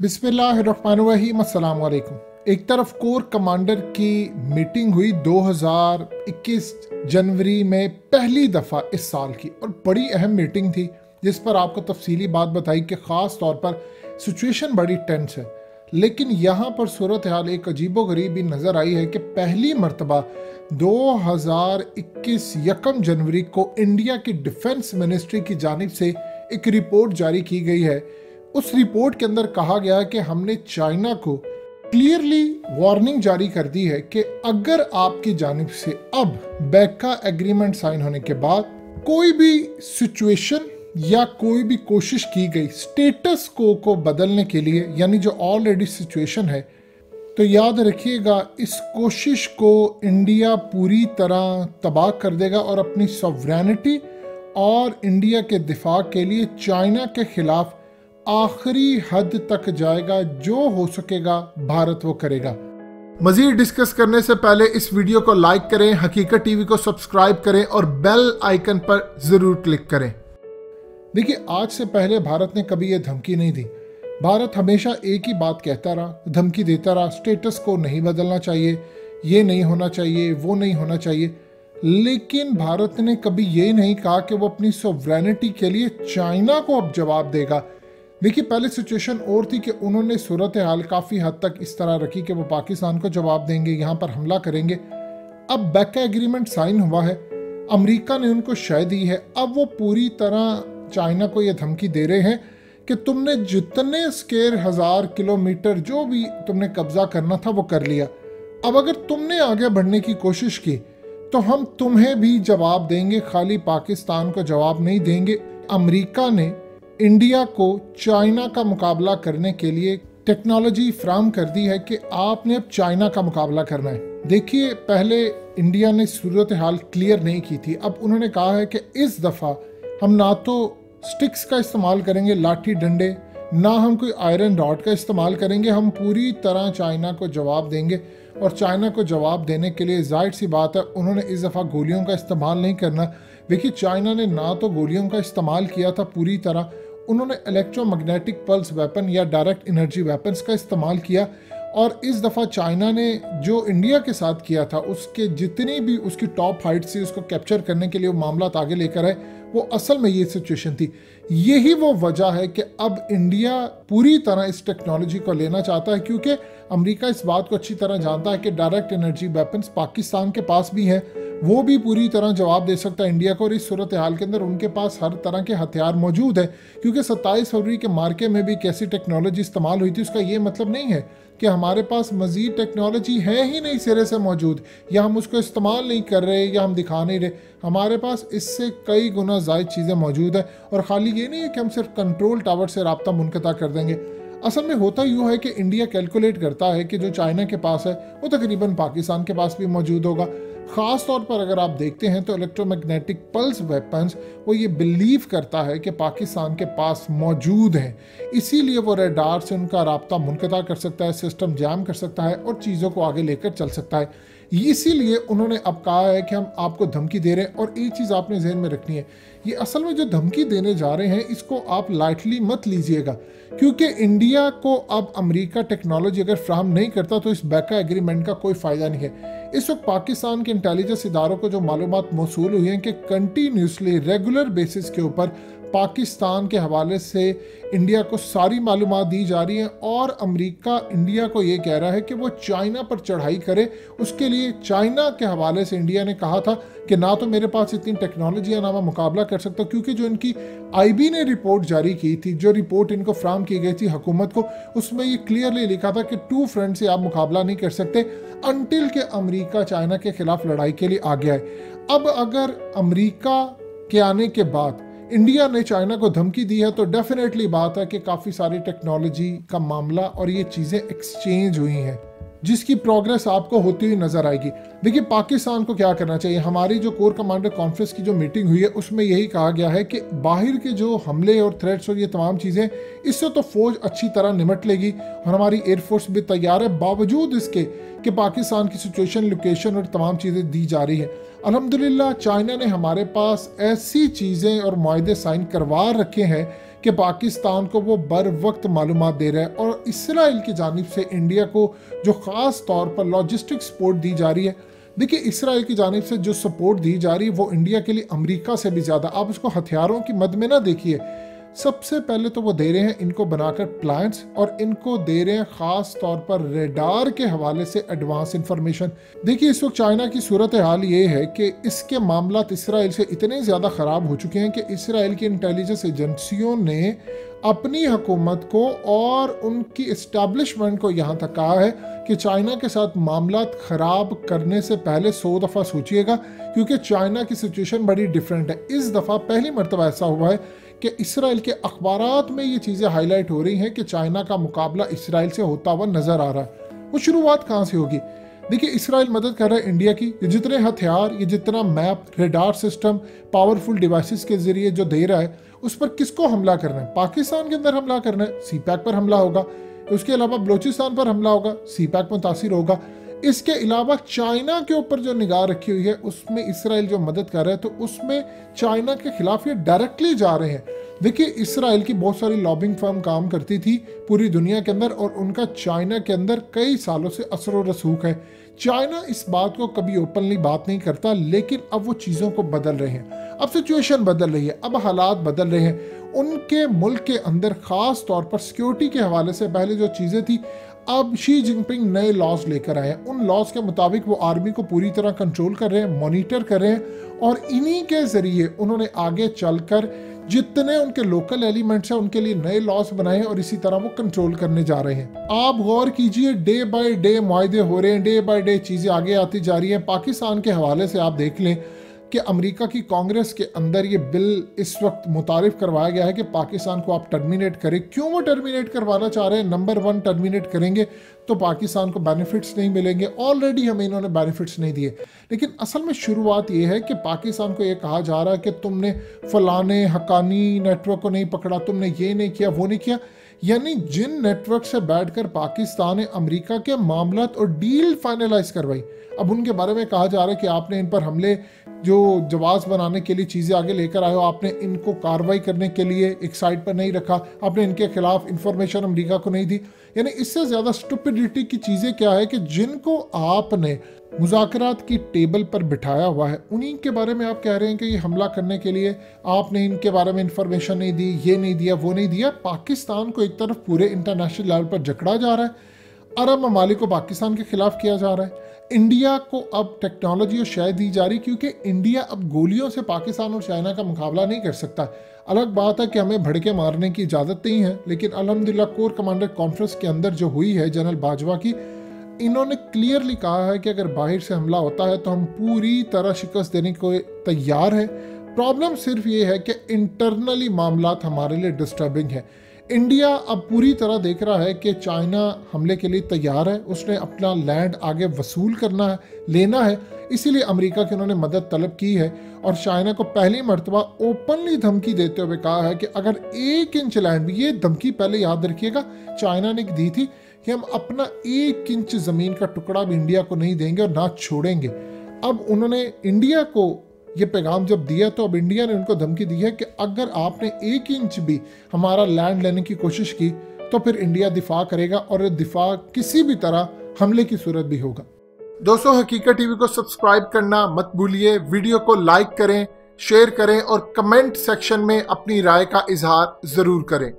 बिस्मिल्लाहिर्रहमानिर्रहीम, अस्सलाम वालेकुम। एक तरफ कोर कमांडर की मीटिंग हुई 2021 जनवरी में पहली दफ़ा इस साल की, और बड़ी अहम मीटिंग थी जिस पर आपको तफसीली बात बताई कि ख़ास तौर पर सिचुएशन बड़ी टेंस है। लेकिन यहाँ पर सूरत हाल एक अजीबो गरीब भी नज़र आई है कि पहली मरतबा 2021 यकम जनवरी को इंडिया की डिफेंस मिनिस्ट्री की जानिब से एक रिपोर्ट जारी की गई है। उस रिपोर्ट के अंदर कहा गया कि हमने चाइना को क्लियरली वार्निंग जारी कर दी है कि अगर आपकी जानिब से अब बैका एग्रीमेंट साइन होने के बाद कोई भी सिचुएशन या कोई भी कोशिश की गई स्टेटस को बदलने के लिए, यानी जो ऑलरेडी सिचुएशन है, तो याद रखिएगा इस कोशिश को इंडिया पूरी तरह तबाह कर देगा और अपनी सॉवरेनिटी और इंडिया के दिफा के लिए चाइना के खिलाफ आखिरी हद तक जाएगा। जो हो सकेगा भारत वो करेगा। मजीद डिस्कस करने से पहले इस वीडियो को लाइक करें, हकीकत टीवी को सब्सक्राइब करें और बेल आइकन पर जरूर क्लिक करें। देखिए, आज से पहले भारत ने कभी ये धमकी नहीं दी। भारत हमेशा एक ही बात कहता रहा, धमकी देता रहा, स्टेटस को नहीं बदलना चाहिए, ये नहीं होना चाहिए, वो नहीं होना चाहिए। लेकिन भारत ने कभी ये नहीं कहा कि वो अपनी सॉवरेनिटी के लिए चाइना को अब जवाब देगा। देखिए, पहले सिचुएशन और थी कि उन्होंने सूरत हाल काफ़ी हद तक इस तरह रखी कि वो पाकिस्तान को जवाब देंगे, यहाँ पर हमला करेंगे। अब बैका एग्रीमेंट साइन हुआ है, अमेरिका ने उनको शय दी है। अब वो पूरी तरह चाइना को ये धमकी दे रहे हैं कि तुमने जितने स्क्वायर 1000 किलोमीटर जो भी तुमने कब्जा करना था वो कर लिया। अब अगर तुमने आगे बढ़ने की कोशिश की तो हम तुम्हें भी जवाब देंगे, खाली पाकिस्तान को जवाब नहीं देंगे। अमेरिका ने इंडिया को चाइना का मुकाबला करने के लिए टेक्नोलॉजी फ्राहम कर दी है कि आपने अब चाइना का मुकाबला करना है। देखिए, पहले इंडिया ने सूरत हाल क्लियर नहीं की थी। अब उन्होंने कहा है कि इस दफ़ा हम ना तो स्टिक्स का इस्तेमाल करेंगे, लाठी डंडे, ना हम कोई आयरन रॉड का इस्तेमाल करेंगे, हम पूरी तरह चाइना को जवाब देंगे। और चाइना को जवाब देने के लिए जाहिर सी बात है उन्होंने इस दफ़ा गोलियों का इस्तेमाल नहीं करना। देखिए, चाइना ने ना तो गोलियों का इस्तेमाल किया था पूरी तरह, उन्होंने इलेक्ट्रोमैग्नेटिक पल्स वेपन या डायरेक्ट एनर्जी वेपन्स का इस्तेमाल किया। और इस दफ़ा चाइना ने जो इंडिया के साथ किया था उसके जितनी भी उसकी टॉप हाइट से उसको कैप्चर करने के लिए वो मामला आगे लेकर आए, वो असल में ये सिचुएशन थी। यही वो वजह है कि अब इंडिया पूरी तरह इस टेक्नोलॉजी को लेना चाहता है, क्योंकि अमेरिका इस बात को अच्छी तरह जानता है कि डायरेक्ट एनर्जी वेपन्स पाकिस्तान के पास भी हैं, वो भी पूरी तरह जवाब दे सकता है इंडिया को। और इस सूरत हाल के अंदर उनके पास हर तरह के हथियार मौजूद है, क्योंकि 27 फरवरी के मार्के में भी कैसी टेक्नोलॉजी इस्तेमाल हुई थी। उसका ये मतलब नहीं है कि हमारे पास मजीद टेक्नोलॉजी है ही नहीं सिरे से मौजूद, या हम उसको इस्तेमाल नहीं कर रहे या हम दिखा नहीं रहे। हमारे पास इससे कई गुना ज़ायद चीज़ें मौजूद है। और ख़ाली ये नहीं है कि हम सिर्फ कंट्रोल टावर से रब्ता मुनक़ता कर देंगे। असल में होता यूँ है कि इंडिया कैलकुलेट करता है कि जो चाइना के पास है वो तकरीबन पाकिस्तान के पास भी मौजूद होगा। ख़ास तौर पर अगर आप देखते हैं तो इलेक्ट्रोमैग्नेटिक पल्स वेपन्स वो ये बिलीव करता है कि पाकिस्तान के पास मौजूद हैं, इसीलिए वो रडार से उनका राब्ता मुनक़ता कर सकता है, सिस्टम जैम कर सकता है और चीज़ों को आगे लेकर चल सकता है। इसीलिए उन्होंने अब कहा है कि हम आपको धमकी दे रहे हैं। और एक चीज़ आपने जहन में रखनी है, ये असल में जो धमकी देने जा रहे हैं इसको आप लाइटली मत लीजिएगा, क्योंकि इंडिया को अब अमेरिका टेक्नोलॉजी अगर फ्राहम नहीं करता तो इस बैका एग्रीमेंट का कोई फ़ायदा नहीं है। इस वक्त पाकिस्तान के इंटेलिजेंस इदारों को जो मालूमात मौसूल हुई हैं कि कंटिन्यूसली रेगुलर बेसिस के ऊपर पाकिस्तान के हवाले से इंडिया को सारी मालूमात दी जा रही हैं, और अमेरिका इंडिया को ये कह रहा है कि वो चाइना पर चढ़ाई करे। उसके लिए चाइना के हवाले से इंडिया ने कहा था कि ना तो मेरे पास इतनी टेक्नोलॉजी है ना मैं मुकाबला कर सकता, क्योंकि जो इनकी आईबी ने रिपोर्ट जारी की थी, जो रिपोर्ट इनको फ्राहम की गई थी हुकूमत को, उसमें ये क्लियरली लिखा था कि 2 फ्रंट से आप मुकाबला नहीं कर सकते अनटिल के अमेरिका चाइना के खिलाफ लड़ाई के लिए आ गया है। अब अगर अमेरिका के आने के बाद इंडिया ने चाइना को धमकी दी है तो डेफिनेटली बात है कि काफ़ी सारी टेक्नोलॉजी का मामला और ये चीज़ें एक्सचेंज हुई हैं, जिसकी प्रोग्रेस आपको होती हुई नजर आएगी। देखिए, पाकिस्तान को क्या करना चाहिए। हमारी जो कोर कमांडर कॉन्फ्रेंस की जो मीटिंग हुई है उसमें यही कहा गया है कि बाहर के जो हमले और थ्रेट्स और ये तमाम चीज़ें, इससे तो फौज अच्छी तरह निपट लेगी और हमारी एयरफोर्स भी तैयार है, बावजूद इसके कि पाकिस्तान की सिचुएशन, लोकेशन और तमाम चीज़ें दी जा रही है। अल्हम्दुलिल्लाह चाइना ने हमारे पास ऐसी चीज़ें और मुआहदे साइन करवा रखे हैं कि पाकिस्तान को वो बर वक्त मालूमात दे रहा है, और इसराइल की जानिब से इंडिया को जो ख़ास तौर पर लॉजिस्टिक सपोर्ट दी जा रही है, देखिए इसराइल की जानिब से जो सपोर्ट दी जा रही है वो इंडिया के लिए अमेरिका से भी ज़्यादा, आप उसको हथियारों की मद में ना देखिए। सबसे पहले तो वो दे रहे हैं इनको बनाकर प्लांट्स, और इनको दे रहे हैं ख़ास तौर पर रेडार के हवाले से एडवांस इंफॉर्मेशन। देखिए इस वक्त चाइना की सूरत हाल ये है कि इसके मामलात इसराइल से इतने ज़्यादा ख़राब हो चुके हैं कि इसराइल की इंटेलिजेंस एजेंसियों ने अपनी हुकूमत को और उनकी इस्टेब्लिशमेंट को यहाँ तक कहा है कि चाइना के साथ मामलात ख़राब करने से पहले 100 दफ़ा सोचिएगा, क्योंकि चाइना की सिचुएशन बड़ी डिफरेंट है। इस दफ़ा पहली मरतबा ऐसा हुआ है कि इसराइल के अखबारात में ये चीज़ें हाईलाइट हो रही हैं कि चाइना का मुकाबला इसराइल से होता हुआ नज़र आ रहा है। वो शुरुआत कहाँ से होगी? देखिए इसराइल मदद कर रहा है इंडिया की, ये जितने हथियार, ये जितना map, radar system, powerful devices के जरिए जो दे रहा है, उस पर किसको हमला करना है? पाकिस्तान के अंदर हमला करना है, सी पैक पर हमला होगा। उसके अलावा बलोचिस्तान पर हमला होगा, सी पैक मुतासिर होगा। इसके अलावा चाइना के ऊपर जो निगाह रखी हुई है उसमें इसराइल जो मदद कर रहा है, तो उसमें चाइना के खिलाफ ये डायरेक्टली जा रहे हैं। देखिए इसराइल की बहुत सारी लॉबिंग फर्म काम करती थी पूरी दुनिया के अंदर, और उनका चाइना के अंदर कई सालों से असर व रसूख है। चाइना इस बात को कभी ओपनली बात नहीं करता, लेकिन अब वो चीज़ों को बदल रहे हैं। अब सिचुएशन बदल रही है, अब हालात बदल रहे हैं। उनके मुल्क के अंदर ख़ास तौर पर सिक्योरिटी के हवाले से पहले जो चीज़ें थी, अब शी जिनपिंग नए लॉज लेकर आए हैं। उन लॉज के मुताबिक वो आर्मी को पूरी तरह कंट्रोल कर रहे हैं, मॉनिटर कर रहे हैं, और इन्हीं के ज़रिए उन्होंने आगे चलकर जितने उनके लोकल एलिमेंट्स हैं उनके लिए नए लॉज बनाए हैं, और इसी तरह वो कंट्रोल करने जा रहे हैं। आप गौर कीजिए, डे बाय डे मुआहदे हो रहे हैं, डे बाय डे चीज़ें आगे आती जा रही हैं। पाकिस्तान के हवाले से आप देख लें कि अमेरिका की कांग्रेस के अंदर ये बिल इस वक्त मुतारिफ करवाया गया है कि पाकिस्तान को आप टर्मिनेट करें। क्यों वो टर्मिनेट करवाना चाह रहे हैं? नंबर 1, टर्मिनेट करेंगे तो पाकिस्तान को बेनिफिट्स नहीं मिलेंगे। ऑलरेडी हमें इन्होंने बेनिफिट्स नहीं दिए, लेकिन असल में शुरुआत ये है कि पाकिस्तान को ये कहा जा रहा है कि तुमने फलाने हकानी नेटवर्क को नहीं पकड़ा, तुमने ये नहीं किया, वो नहीं किया। यानी जिन नेटवर्क से बैठकर पाकिस्तान ने अमेरिका के मामलात और डील फाइनलाइज करवाई, अब उनके बारे में कहा जा रहा है कि आपने इन पर हमले जो जवाब बनाने के लिए चीज़ें आगे लेकर आए हो, आपने इनको कार्रवाई करने के लिए एक साइड पर नहीं रखा, आपने इनके खिलाफ इंफॉर्मेशन अमेरिका को नहीं दी। यानी इससे ज़्यादा स्टुपिडिटी की चीज़ें क्या है कि जिनको आपने मुज़ाकरात की टेबल पर बिठाया हुआ है, उन्हीं के बारे में आप कह रहे हैं कि ये हमला करने के लिए आपने इनके बारे में इंफॉर्मेशन नहीं दी, ये नहीं दिया, वो नहीं दिया। पाकिस्तान को एक तरफ पूरे इंटरनेशनल लेवल पर जकड़ा जा रहा है, अरब ममालिक को पाकिस्तान के खिलाफ किया जा रहा है, इंडिया को अब टेक्नोलॉजी और शय दी जा रही, क्योंकि इंडिया अब गोलियों से पाकिस्तान और चाइना का मुकाबला नहीं कर सकता। अलग बात है कि हमें भड़के मारने की इजाज़त नहीं है, लेकिन अल्हम्दुलिल्लाह कोर कमांडर कॉन्फ्रेंस के अंदर जो हुई है जनरल बाजवा की, इन्होंने क्लियरली कहा है कि अगर बाहर से हमला होता है तो हम पूरी तरह शिकस्त देने को तैयार हैं। प्रॉब्लम सिर्फ ये है कि इंटरनली मामलात हमारे लिए डिस्टर्बिंग है। इंडिया अब पूरी तरह देख रहा है कि चाइना हमले के लिए तैयार है, उसने अपना लैंड आगे वसूल करना है, लेना है, इसीलिए अमेरिका की उन्होंने मदद तलब की है। और चाइना को पहली मर्तबा ओपनली धमकी देते हुए कहा है कि अगर 1 इंच लैंड भी, ये धमकी पहले याद रखिएगा चाइना ने दी थी कि हम अपना 1 इंच ज़मीन का टुकड़ा भी इंडिया को नहीं देंगे और ना छोड़ेंगे। अब उन्होंने इंडिया को ये पैगाम जब दिया, तो अब इंडिया ने उनको धमकी दी है कि अगर आपने 1 इंच भी हमारा लैंड लेने की कोशिश की तो फिर इंडिया दिफा करेगा, और दिफा किसी भी तरह हमले की सूरत भी होगा। दोस्तों, हकीकत टीवी को सब्सक्राइब करना मत भूलिए, वीडियो को लाइक करें, शेयर करें और कमेंट सेक्शन में अपनी राय का इजहार ज़रूर करें।